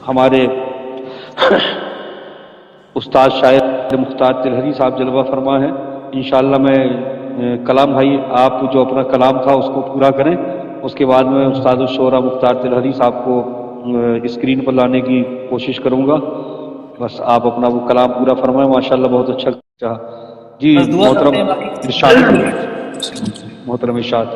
ہمارے استاد شاعر مختار تلہری صاحب جلوہ فرما ہیں. انشاءاللہ میں کلام بھائی آپ جو اپنا کلام تھا اس کو پورا کریں، اس کے بعد میں استاد الشعراء مختار تلہری صاحب کو اسکرین پر لانے کی کوشش کروں گا. بس آپ اپنا وہ کلام پورا فرمائیں. ماشاءاللہ بہت اچھا کہا. جی محترم ارشاد، محترم ارشاد.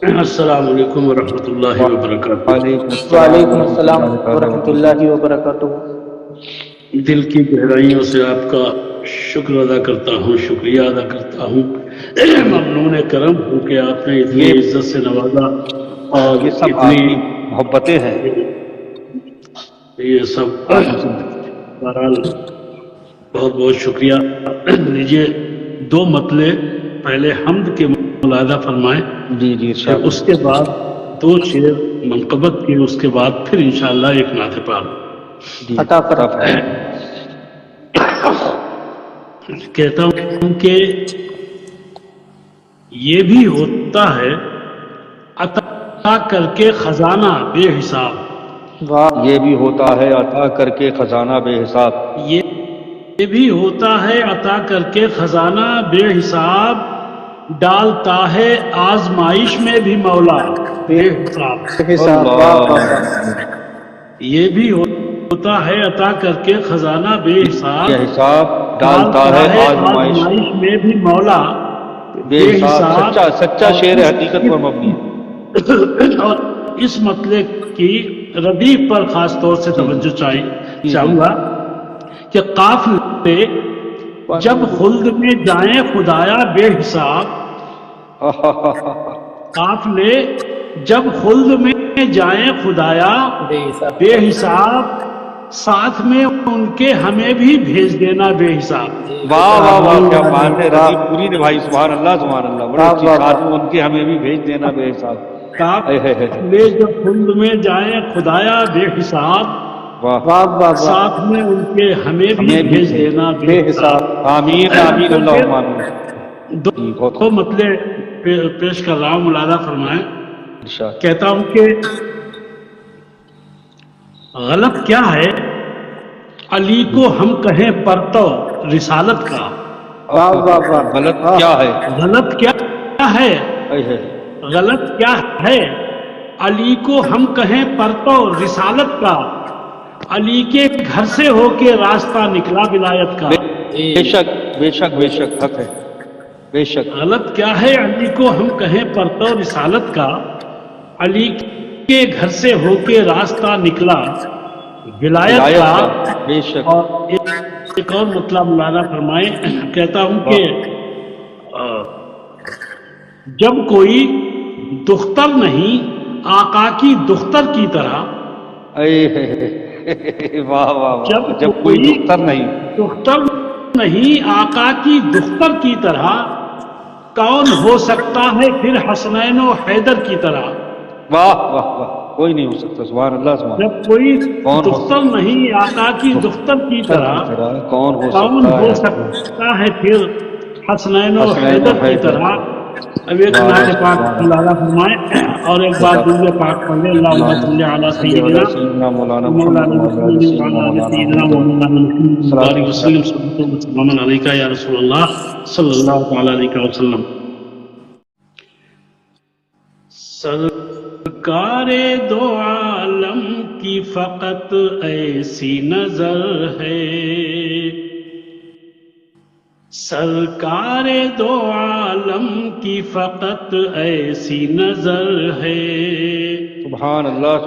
السلام علیکم ورحمۃ اللہ وبرکاتہ. وعلیکم السلام ورحمۃ اللہ وبرکاتہ. دل کی گہرائیوں سے آپ کا شکر ادا کرتا ہوں، شکریہ ادا کرتا ہوں. ممنون کرم ہوں کہ آپ نے اتنی عزت سے نوازا، اور یہ سب آپ کی محبتیں ہیں. یہ سب بہرحال بہت بہت شکریہ. لیجیے دو مطلع پہلے حمد کے ملاحظہ فرمائیں، جی جی پھر اس کے بعد دو شعر منقبت کے، اس کے بعد پھر انشاءاللہ ایک نعت پاک. عطا فرمائیں. کہتا ہوں کہ یہ بھی ہوتا ہے عطا کر کے خزانہ بے حساب. یہ بھی ہوتا ہے عطا کر کے خزانہ بے حساب. یہ بھی ہوتا ہے عطا کر کے خزانہ بے حساب. ڈالتا ہے آزمائش میں بھی مولا بے حساب. یہ بھی ہوتا ہے عطا کر کے خزانہ بے حساب. ڈالتا ہے آزمائش میں بھی مولا بے حساب. سچا شعر حقیقت پر مبنی ہے. اور اس مطلع کی ردیف پر خاص طور سے توجہ چاہوں گا کہ قافلے جب خلد میں جائیں خدایا بے حساب. قافلے جب خلد میں جائیں خدایا بے حساب، ساتھ میں ان کے ہمیں بھی بھیج دینا بے حساب. واہ واہ واہ، کیا بات ہے. ردیف پوری نے بھائی، سبحان اللہ سبحان اللہ. بڑے اچھی بات ہے. ان کے ہمیں بھی بھیج دینا بے حساب. قافلے جب خلد میں جائیں خدایا بے حساب، ساتھ میں ان کے ہمیں بھی بھیج دینا بے حساب. آمین آمین اللہم آمین. دو مطلع پیش کر رہا ہوں، ملاحظہ فرمائیں. کہتا ہوں کہ غلط کیا ہے علی کو ہم کہیں پرتو رسالت کا. غلط کیا ہے، غلط کیا ہے، غلط کیا ہے علی کو ہم کہیں پرتو رسالت کا. علی کے گھر سے ہو کے راستہ نکلا ولایت کا. بے شک بے شک بے شک حق ہے، بے شک. غلط کیا ہے علی کو ہم کہیں پرتو رسالت کا. علی کے گھر سے ہو کے راستہ نکلا ولایت کا. بے شک. اور ایک اور مطلب ملاحظہ فرمائیں. کہتا ہوں کہ جب کوئی دختر نہیں آقا کی دختر کی طرح. واہ واہ. جب کوئی دختر نہیں آقا کی دختر کی طرح، کون ہو سکتا ہے پھر حسنین و حیدر کی طرح. واہ واہ واہ، کوئی نہیں ہو سکتا. سبحان اللہ سبحان اللہ. جب کوئی دختر نہیں آقا کی دختر کی طرح، کون ہو سکتا ہے پھر حسنین و حیدر کی طرح. اب ایک نعت پاک ملاحظہ فرمائیں اور ایک بار درود پاک پڑھ لیں. اللہم صلی علی سیدنا مولانا محمد سیدنا محمد بارک وسلم سلام علیکہ یا رسول اللہ صلی اللہ علیہ وسلم. سرکار دو عالم کی فقط ایسی نظر ہے. سرکار دو عالم کی فقط ایسی نظر ہے. سبحان اللہ.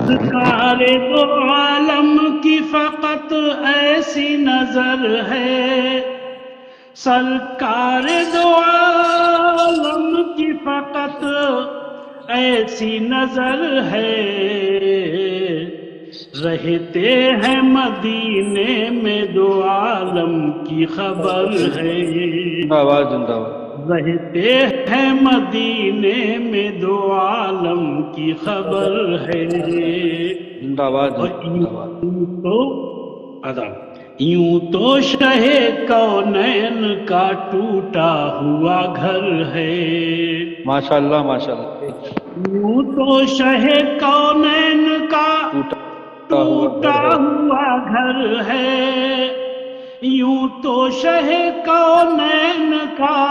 سرکار دو عالم کی فقط ایسی نظر ہے. سرکار دو عالم کی فقط ایسی نظر ہے. رہتے ہیں مدینے میں دو عالم کی خبر ہے. رہتے ہیں مدینے میں دو عالم کی خبر ہے. یوں تو شہ کونین کا ٹوٹا ہوا گھر ہے. ماشاءاللہ ماشاءاللہ. یوں تو شہ کونین کا ٹوٹا ہوا گھر ہے، یوں تو شہ کونین کا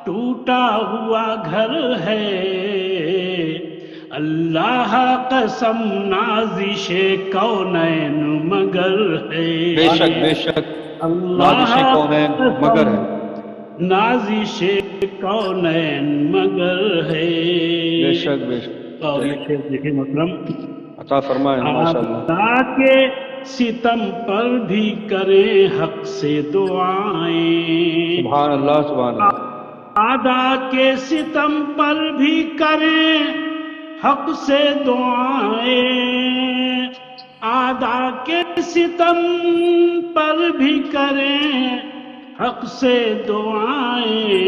ٹوٹا ہوا گھر ہے، اللہ قسم نازش کونین مگر ہے، بے شک بے شک، نازش کونین مگر ہے، نازش کونین مگر ہے۔ بے شک بے شک۔ اور یہ شعر دیکھیں محترم، عطا فرمائے ماشاءاللہ۔ آدھا کے ستم پر بھی کریں حق سے دعائیں، سبحان اللہ سبحان اللہ۔ آدھا کے ستم پر بھی کریں حق سے دعائیں، آدھا کے ستم پر بھی کریں حق سے دعائیں،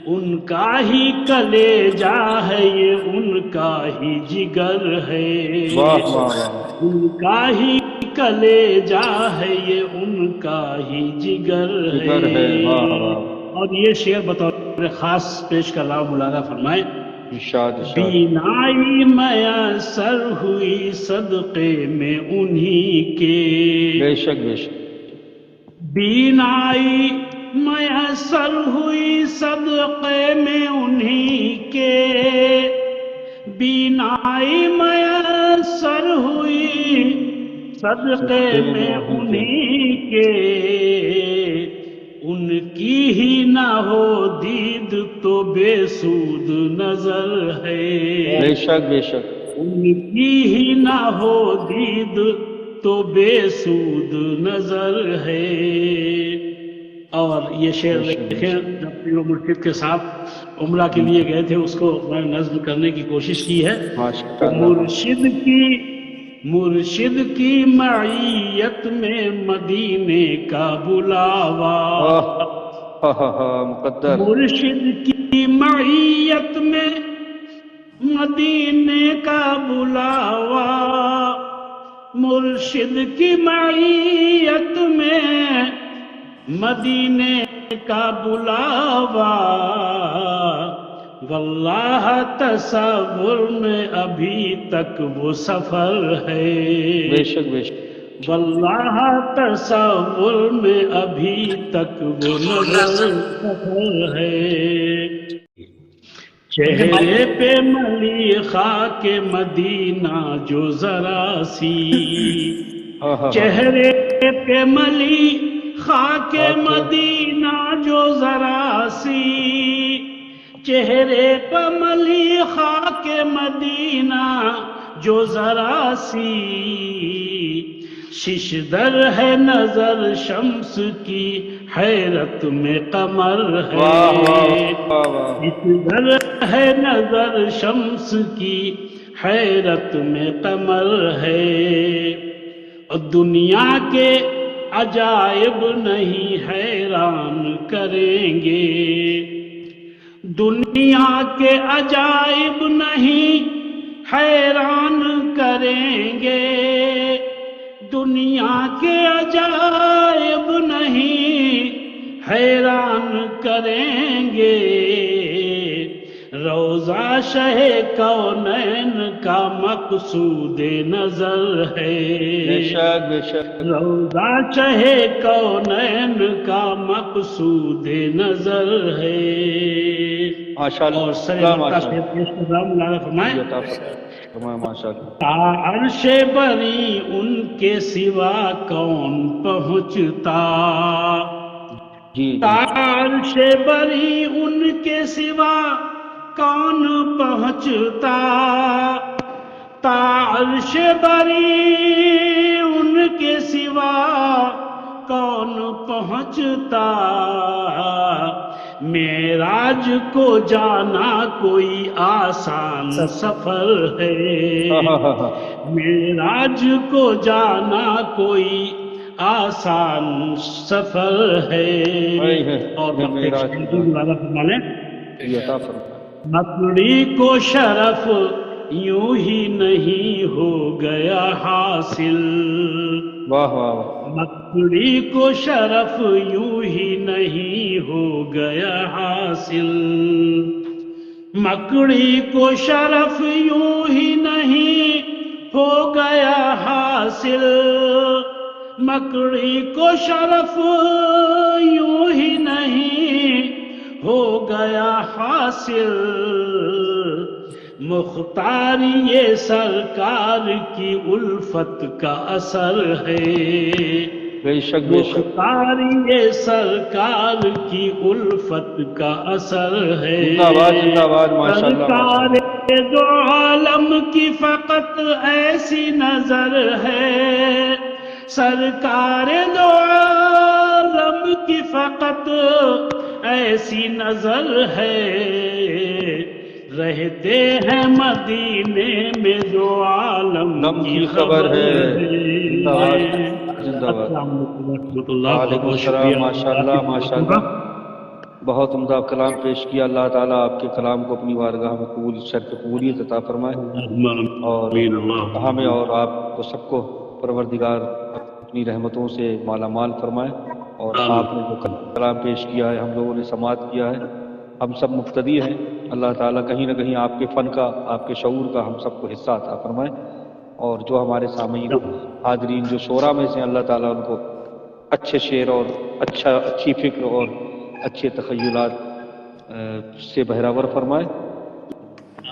ان کا ہی کلیجہ ہے یہ، ان کا ہی جگر ہے، واہ واہ واہ، ان کا ہی کلیجہ ہے یہ، ان کا ہی جگر جگر ہے، واہ واہ۔ اور یہ شعر بطور خاص پیش کر رہا ہوں، مولانا فرمائے، ارشاد ارشاد۔ بینائی میسر ہوئی صدقے میں انہی کے، بے شک بے شک، بینائی میسر ہوئی صدقے میں انہی کے، بینائی میسر ہوئی صدقے میں انہی کے، ان کی ہی نہ ہو دید تو بے سود نظر ہے، بے شک بے شک، ان کی ہی نہ ہو دید تو بے سود نظر ہے۔ اور یہ شعر دیکھیں، جب پیر و مرشد کے ساتھ عمرہ کے لیے گئے تھے، اس کو میں نظم کرنے کی کوشش کی ہے۔ مرشد کی معیت میں مدینے کا بلاوا، مقدر، مرشد کی معیت میں مدینے کا بلاوا، مرشد کی معیت میں مدینے کا بلاوا، واللہ تصور میں ابھی تک وہ سفر ہے، بے شک بے شک، واللہ تصور میں ابھی تک وہ نظر سفر ہے، چہرے پہ ملی خاک مدینہ جو ذرا سی، چہرے پہ ملی خاک مدینہ جو ذرا سی، چہرے پہ ملی خاک مدینہ جو ذرا سی، ششدر ہے نظر شمس کی حیرت میں قمر ہے، ششدر ہے نظر شمس کی حیرت میں قمر ہے، اور دنیا کے عجائب نہیں حیران کریں گے، دنیا کے عجائب نہیں حیران کریں گے، دنیا کے عجائب نہیں حیران کریں گے، روضہ شہ کونین کا مقصود نظر ہے، بے شک بے شک، روضہ شہ کونین کا مقصود نظر ہے۔ ماشاءاللہ، اور سر کا شعر پیش کر رہا ہوں، مولانا فرمائے، عرش بری ان کے سوا کون پہنچتا، عرش بری ان کے سوا کون پہنچتا، عرش بری ان کے سوا کون پہنچتا، معراج کو جانا کوئی آسان سفر ہے، معراج کو جانا کوئی آسان سفر ہے، اور مکڑی کو شرف یوں ہی نہیں ہو گیا حاصل، واہ واہ، مکڑی کو شرف یوں ہی نہیں ہو گیا حاصل، مکڑی کو شرف یوں ہی نہیں ہو گیا حاصل، مکڑی کو شرف یوں ہی نہیں ہو گیا حاصل، مختاری یہ سرکار کی الفت کا اثر ہے، بے شک بے شک، مختاری یہ سرکار کی الفت کا اثر ہے، زندہ آباد زندہ آباد، ماشاء اللہ ماشاء سرکار دو عالم کی فقط ایسی نظر ہے، سرکار دو عالم کی فقط ایسی نظر ہے، رہتے ہیں مدینے میں جو عالم کی خبر ہے۔ زندہ آباد زندہ آباد۔ السلام علیکم ورحمۃ اللہ، وعلیکم بہت السلام، شکریہ ماشاء اللہ ماشاء اللہ، بہت عمدہ کلام پیش کیا۔ اللہ تعالیٰ آپ کے کلام کو اپنی بارگاہ میں قبولیت عطا فرمائے، اور ہمیں اور آپ کو سب کو پروردگار اپنی رحمتوں سے مالا مال فرمائے، اور آپ نے جو کلام پیش کیا ہے، ہم لوگوں نے سماعت کیا ہے، ہم سب مقتدی ہیں، اللہ تعالیٰ کہیں نہ کہیں آپ کے فن کا، آپ کے شعور کا ہم سب کو حصہ عطا فرمائے، اور جو ہمارے سامعین حاضرین جو شعراء میں سے اللہ تعالیٰ ان کو اچھے شعر اور اچھی فکر اور اچھے تخیلات سے بہراور فرمائے۔